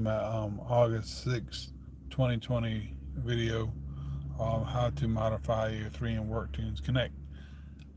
my August 6th, 2020 video on how to modify your 3M WorkTunes Connect.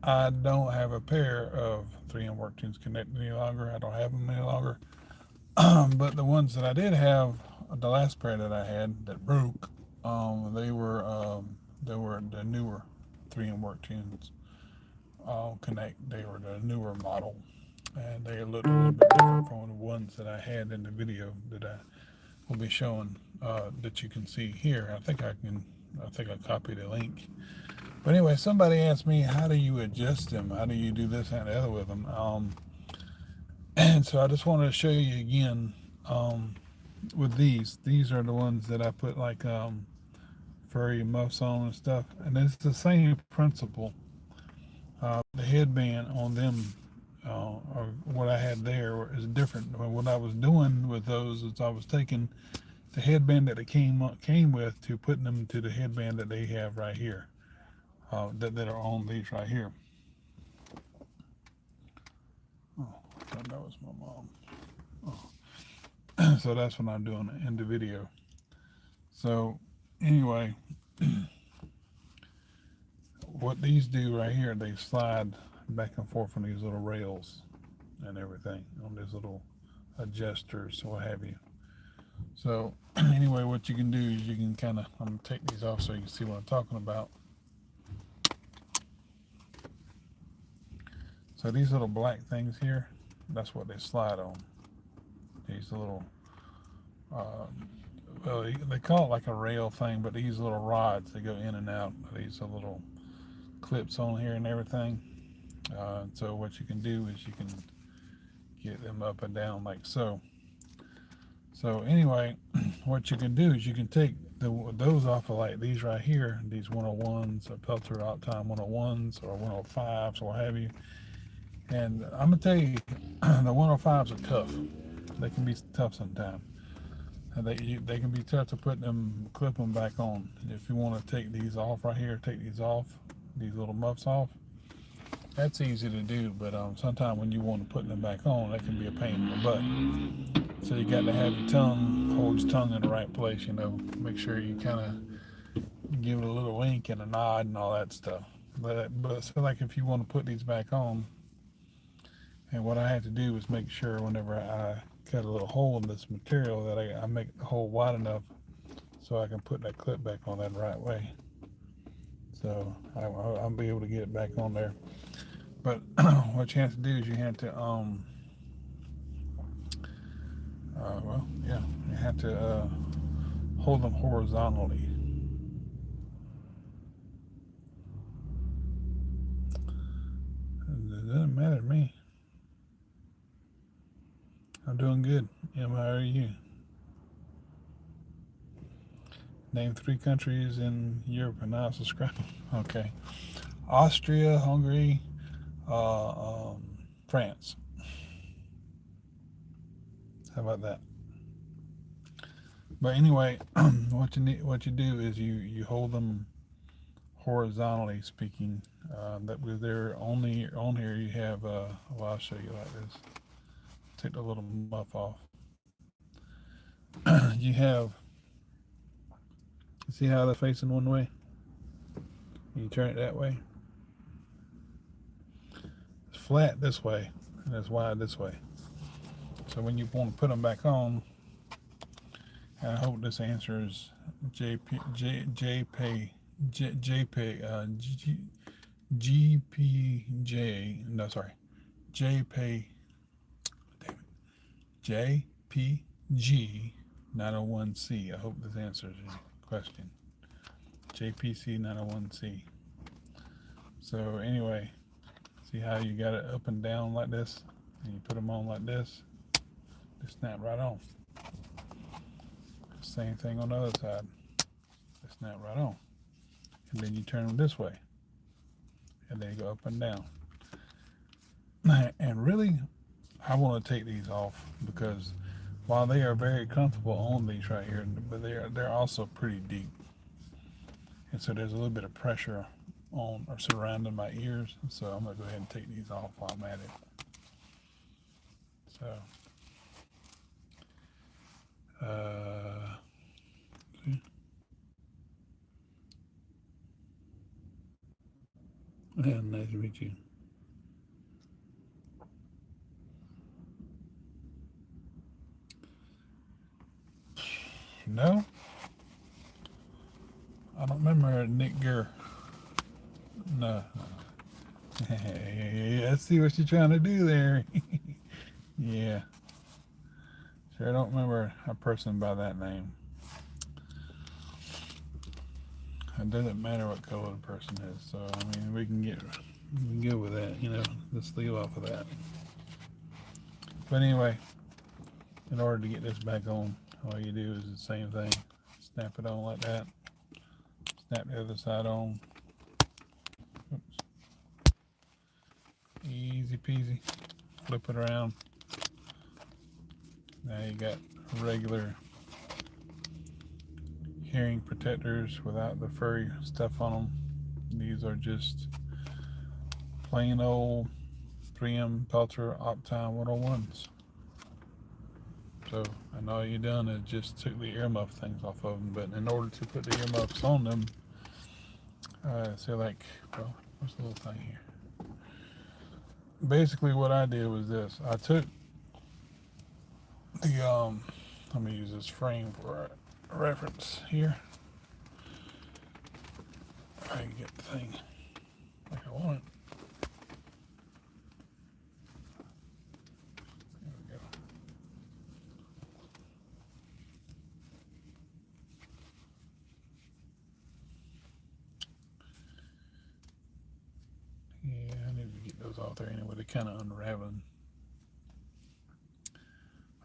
I don't have a pair of 3M WorkTunes Connect any longer. I don't have them any longer. But the ones that I did have, the last pair that I had that broke, they were the newer 3M WorkTunes Connect. They were the newer model, and they looked a little bit different from the ones that I had in the video that I will be showing, that you can see here. I think I copied a link. But anyway, somebody asked me, how do you adjust them? How do you do this and the other with them? And so I just wanted to show you again, with these. These are the ones that I put like furry muffs on and stuff. And it's the same principle. The headband on them, or what I had there, is different. What I was doing with those is I was taking the headband that it came with to putting them to the headband that they have right here, that are on these right here. Oh, I thought that was my mom. Oh. So that's what I'm doing in the video. So anyway, what these do right here, they slide back and forth on these little rails and everything, on these little adjusters, what have you. So anyway, what you can do is you can kind of, I'm going to take these off so you can see what I'm talking about. So these little black things here, that's what they slide on. These little, well, they call it like a rail thing, but these little rods, they go in and out. These are little clips on here and everything. So what you can do is you can get them up and down like so. So anyway, what you can do is you can take those off of like these right here, these 101s or Pelter Out Time 101s or 105s or what have you. And I'm gonna tell you, the 105s are tough. They can be tough sometimes. And they can be tough to clip them back on. If you want to take these off right here, take these off, these little muffs off. That's easy to do, but sometimes when you want to put them back on, that can be a pain in the butt. So you got to have your tongue, hold your tongue in the right place, make sure you kind of give it a little wink and a nod and all that stuff. But so like if you want to put these back on, and what I had to do was make sure whenever I cut a little hole in this material that I make the hole wide enough so I can put that clip back on that right way. So I'll be able to get it back on there. But what you have to do is you have to, you have to hold them horizontally. It doesn't matter to me. I'm doing good. How are you? Name 3 countries in Europe and now subscribe. Okay. Austria, Hungary, France. How about that? But anyway, what you do is you hold them horizontally speaking. That was there only on here. You have well, I'll show you like this. Take the little muff off. You have. See how they're facing one way? You turn it that way. It's flat this way, and it's wide this way. So when you want to put them back on, and I hope this answers GPJ, no, sorry, JP, damn it, JPG 901C. I hope this answers your question. JPC 901C. So anyway, see how you got it up and down like this, and you put them on like this, they snap right on. Same thing on the other side, they snap right on. And then you turn them this way, and they go up and down. And really, I want to take these off because while they are very comfortable on these right here, but they're also pretty deep, and so there's a little bit of pressure on or surrounding my ears. So I'm gonna go ahead and take these off while I'm at it. So Yeah, nice to meet you. No, I don't remember Nick Gurr. No. Hey, I see what you're trying to do there. Yeah, sure. I don't remember a person by that name. It doesn't matter what color the person is. So I mean, we can go with that. Just leave off of that. But anyway, in order to get this back on, all you do is the same thing. Snap it on like that. Snap the other side on. Oops. Easy peasy. Flip it around. Now you got regular hearing protectors without the furry stuff on them. These are just plain old 3M Peltor Optime 101s. So, and all you done is just took the earmuff things off of them. But in order to put the earmuffs on them, what's the little thing here? Basically, what I did was this: I took the let me use this frame for a reference here. I can get the thing like I want it. There we go. Yeah, I need to get those off there anyway. They're kind of unraveling.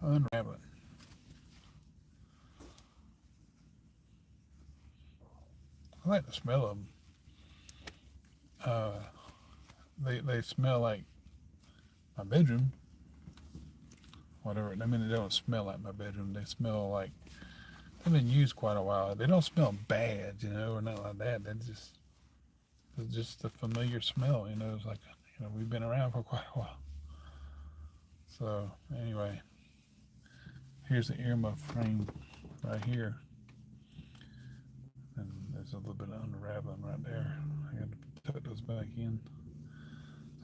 Unraveling. I like the smell of them. They smell like my bedroom. Whatever. I mean, they don't smell like my bedroom. They smell like they've been used quite a while. They don't smell bad, or not like that. It's just a familiar smell. It's like we've been around for quite a while. So anyway, here's the earmuff frame right here, and there's a little bit of unraveling right there. I got to tuck those back in.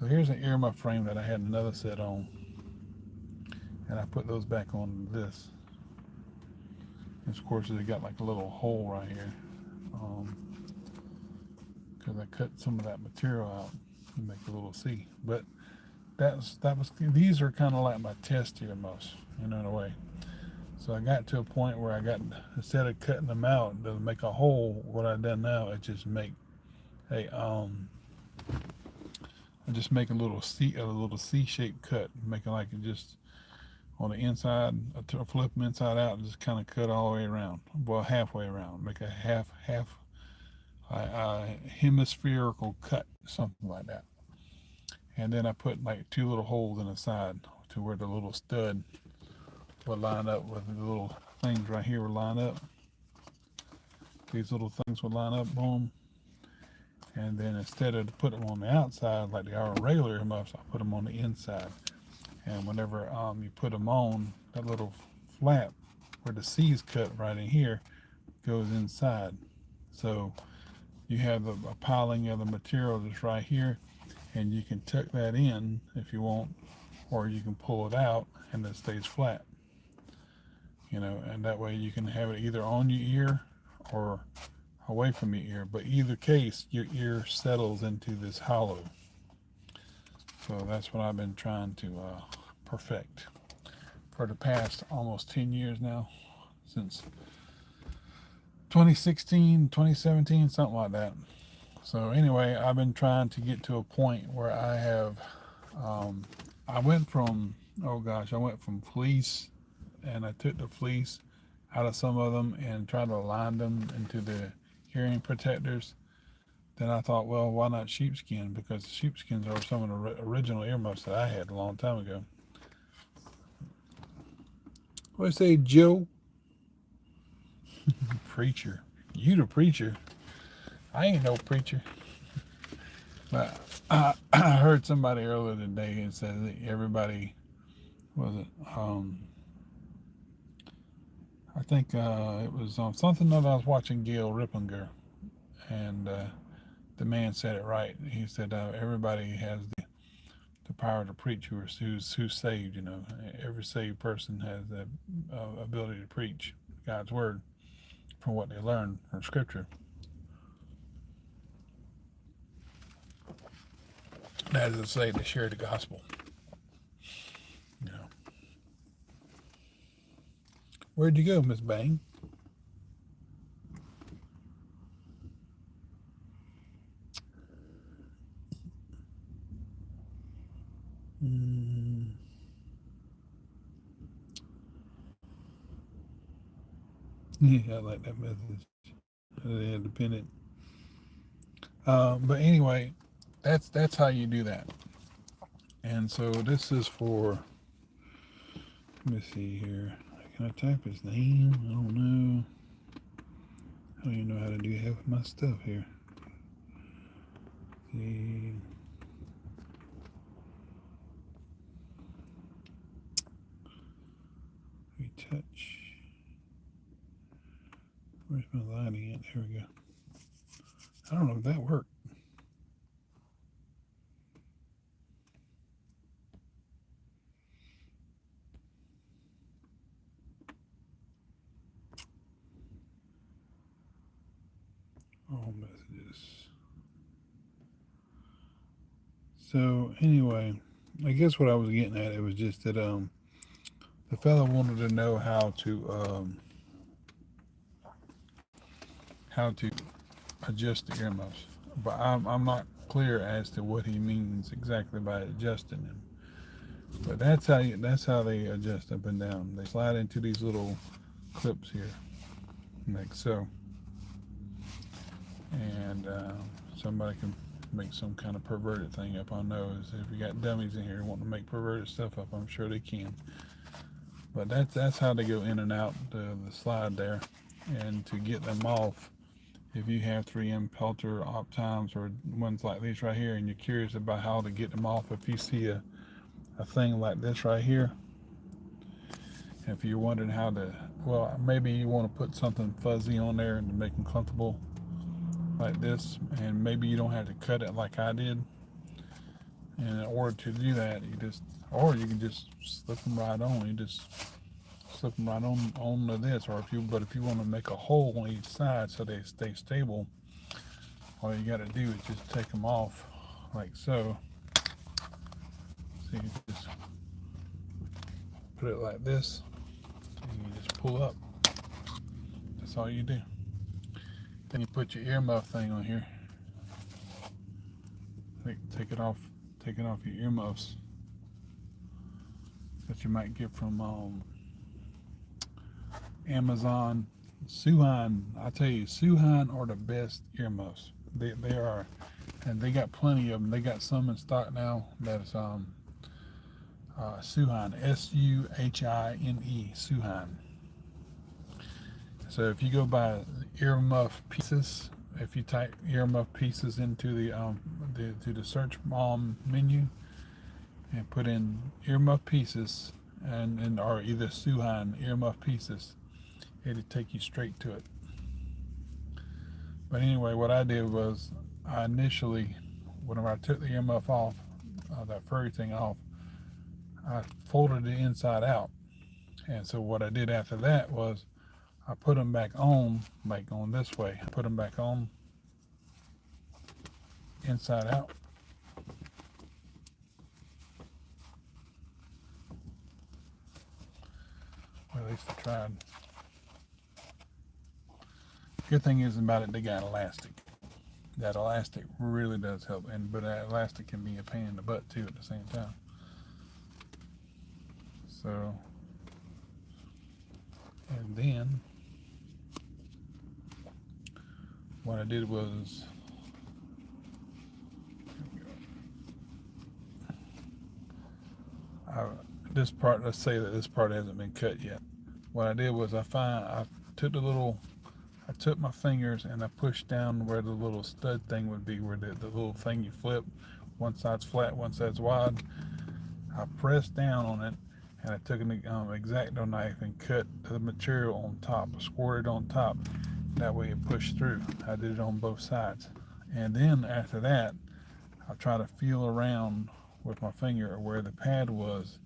So here's an earmuff frame that I had another set on, and I put those back on this. And of course, they got like a little hole right here, because I cut some of that material out to make a little C. But these are kind of like my test earmuffs, in a way. So I got to a point where instead of cutting them out to make a hole, what I've done now is just make I just make a little C-shaped cut, making like it just on the inside, I flip them inside out and just kind of cut all the way around, well, halfway around, make a half hemispherical cut, something like that. And then I put like two little holes in the side to where the little stud would line up with the little things right here would line up. These little things would line up, boom. And then instead of putting them on the outside like they are regular earmuffs, I put them on the inside. And whenever you put them on, that little flap where the C is cut right in here goes inside. So you have a piling of the material that's right here, and you can tuck that in if you want, or you can pull it out and it stays flat. And that way you can have it either on your ear or away from your ear. But either case, your ear settles into this hollow. So that's what I've been trying to perfect for the past almost 10 years now, since 2016, 2017, something like that. So anyway, I've been trying to get to a point where I have, I went from fleece, and I took the fleece out of some of them and tried to align them into the hearing protectors. Then I thought, well, why not sheepskin? Because sheepskins are some of the original earmuffs that I had a long time ago. What do you say, Joe? Preacher. You the preacher. I ain't no preacher. But I heard somebody earlier today and said that everybody, was it, I think it was on something that I was watching Gail Ripplinger, and the man said it right. He said everybody has the power to preach who's saved. You know, every saved person has the ability to preach God's word from what they learn from Scripture. That is to say, to share the gospel. You know, where'd you go, Miss Bang? Mm, yeah, I like that message. They're independent. But anyway, that's how you do that. And so this is for. Let me see here. Can I type his name? I don't know. I don't even know how to do half of my stuff here. See. Retouch. Where's my lighting at? There we go. I don't know if that worked. All messages. So anyway, I guess what I was getting at, it was just that the fellow wanted to know how to adjust the earmuffs, but I'm not clear as to what he means exactly by adjusting them. But that's how they adjust up and down. They slide into these little clips here, like so, and somebody can make some kind of perverted thing up on those. If you got dummies in here wanting to make perverted stuff up, I'm sure they can. But that's how they go in and out the slide there, and to get them off. If you have 3M Pelter Optimes or ones like these right here, and you're curious about how to get them off, if you see a thing like this right here, if you're wondering how to, well, maybe you want to put something fuzzy on there and to make them comfortable like this, and maybe you don't have to cut it like I did. And in order to do that, or you can just slip them right on. You just slip them right on to this, but if you want to make a hole on each side so they stay stable, all you got to do is just take them off like so. So you just put it like this, and you just pull up. That's all you do. Then you put your earmuff thing on here. Take it off your earmuffs that you might get from Amazon. Suhan, I tell you, Suhan are the best earmuffs. They are, and they got plenty of them. They got some in stock now. That's Suhan, Suhine, Suhan. So if you go by earmuff pieces, if you type earmuff pieces into the search menu and put in earmuff pieces and or either Suhan earmuff pieces, it'll take you straight to it. But anyway, what I did was I initially, whenever I took the earmuff off, that furry thing off, I folded it inside out. And so what I did after that was I put them back on, like on this way. I put them back on inside out. Well, at least I tried. Good thing is about it, they got elastic. That elastic really does help, but that elastic can be a pain in the butt too at the same time. So, and then what I did was this part. Let's say that this part hasn't been cut yet. What I did was I took my fingers and I pushed down where the little stud thing would be, where the little thing you flip. One side's flat, one side's wide. I pressed down on it, and I took an X-Acto knife and cut the material on top, squirted on top. That way it pushed through. I did it on both sides. And then after that, I try to feel around with my finger where the pad was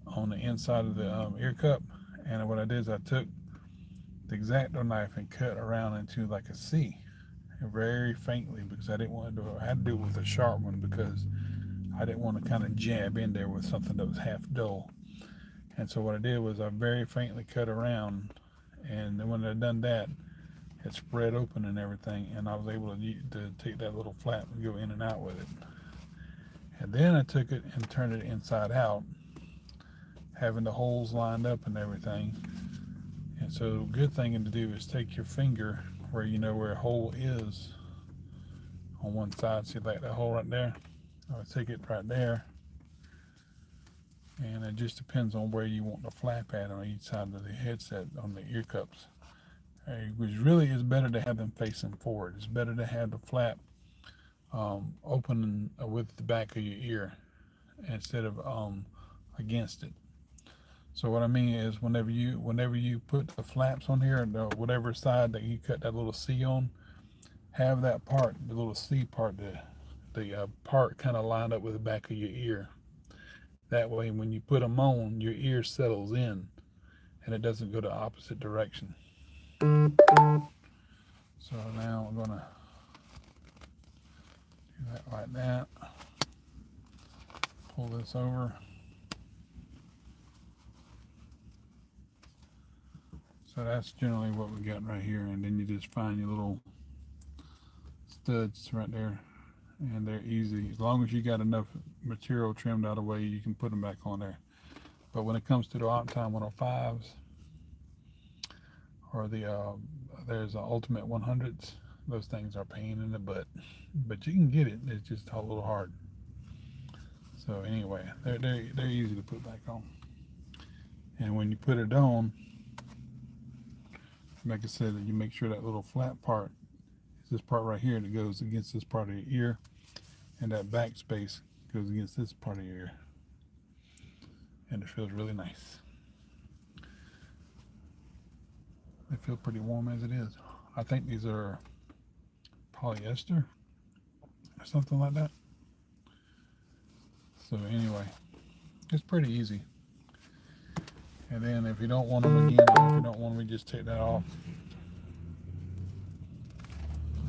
on the inside of the ear cup. And what I did is I took the X-Acto knife and cut around into like a C, very faintly, because I didn't want to do it. I had to do it with a sharp one because I didn't want to kind of jab in there with something that was half dull. And so what I did was I very faintly cut around, and then when I done that, it spread open and everything, and I was able to take that little flap and go in and out with it. And then I took it and turned it inside out, having the holes lined up and everything. And so the good thing to do is take your finger where you know where a hole is on one side. See like that hole right there? I would take it right there. And it just depends on where you want the flap at on each side of the headset on the ear cups. Which really is better to have them facing forward. It's better to have the flap open with the back of your ear instead of against it. So what I mean is whenever you put the flaps on here, whatever side that you cut that little C on, have that part, the little C part, the part kind of lined up with the back of your ear. That way when you put them on, your ear settles in and it doesn't go the opposite direction. So now I'm gonna do that like that. Pull this over. So that's generally what we got right here, and then you just find your little studs right there, and they're easy. As long as you got enough material trimmed out of the way, you can put them back on there. But when it comes to the Optime 105s or there's Ultimate 100s, those things are a pain in the butt. But you can get it. It's just a little hard. So anyway, they're easy to put back on. And when you put it on, like I said, you make sure that little flat part is this part right here that goes against this part of your ear, and that back space goes against this part of your ear. And it feels really nice. They feel pretty warm as it is. I think these are polyester or something like that. So anyway, it's pretty easy. And then if you don't want them again, if you don't want them, just take that off.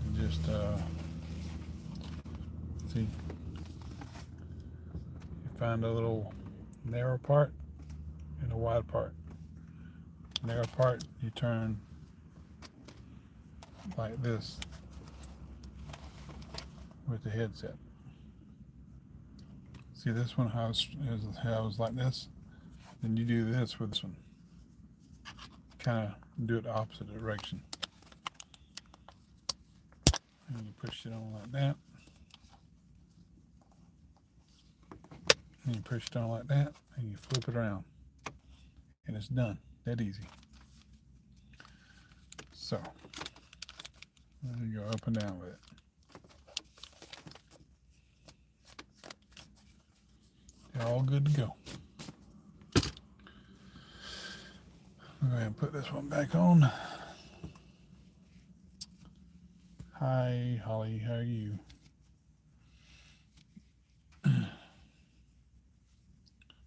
And just see, you find a little narrow part and a wide part. Narrow part you turn like this with the headset. See this one how it's like this? Then you do this with this one. Kind of do it the opposite direction. And you push it on like that. And you push it on like that, and you flip it around. And it's done. That easy. So, there you go, up and down with it. They're all good to go. I'll go ahead and put this one back on. Hi, Holly, how are you?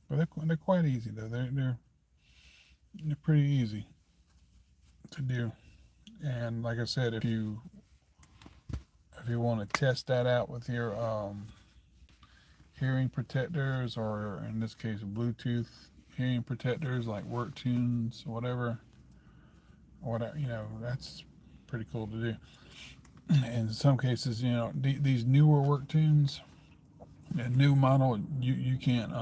But they're quite easy though. They're pretty easy to do. And like I said, if you want to test that out with your hearing protectors, or in this case Bluetooth hearing protectors like WorkTunes, whatever, that's pretty cool to do. And in some cases, these newer WorkTunes, a new model, you can't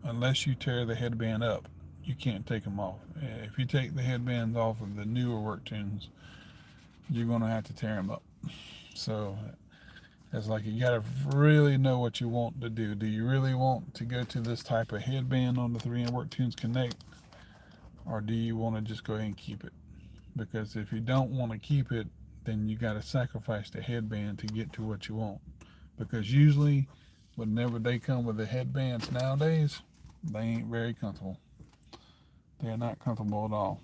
unless you tear the headband up, you can't take them off. If you take the headbands off of the newer WorkTunes, you're going to have to tear them up. So it's like you got to really know what you want to do. Do you really want to go to this type of headband on the 3-in WorkTunes Connect, or do you want to just go ahead and keep it? Because if you don't want to keep it, then you got to sacrifice the headband to get to what you want. Because usually, whenever they come with the headbands nowadays, they ain't very comfortable. They're not comfortable at all.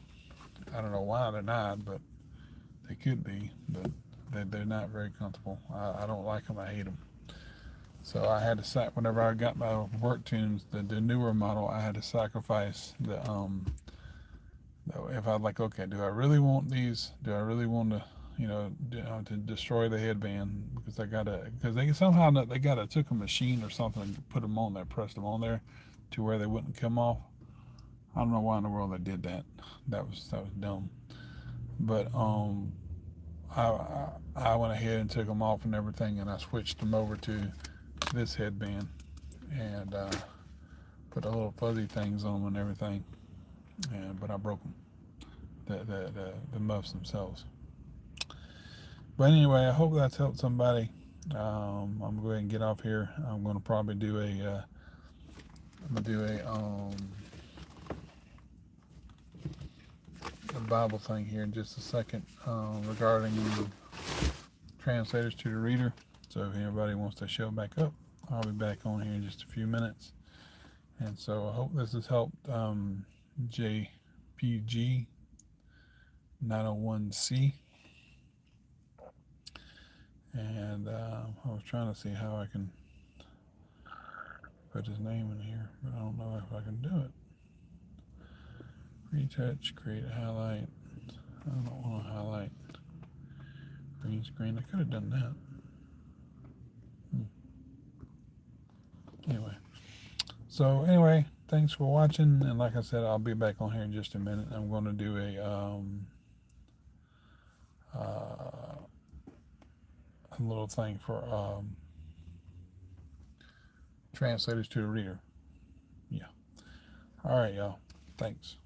I don't know why they're not, but they could be. But They're not very comfortable. I don't like them. I hate them. So I had to whenever I got my WorkTunes, the newer model, I had to sacrifice if I like, okay, do I really want these? Do I really want to, to destroy the headband? Because they somehow they took a machine or something and put them on there, pressed them on there, to where they wouldn't come off. I don't know why in the world they did that. That was dumb. But I went ahead and took them off and everything, and I switched them over to this headband, and put the little fuzzy things on them and everything. But I broke them, the muffs themselves. But anyway, I hope that's helped somebody. I'm gonna go ahead and get off here. I'm gonna probably do a Bible thing here in just a second, regarding translators to the reader. So if anybody wants to show back up, I'll be back on here in just a few minutes. And so I hope this has helped. JPG 901C. And I was trying to see how I can put his name in here, but I don't know if I can do it. Retouch, create a highlight. I don't want to highlight green screen. I could have done that. Anyway, thanks for watching, and like I said, I'll be back on here in just a minute. I'm going to do a little thing for translators to the reader. Yeah. All right, y'all. Thanks.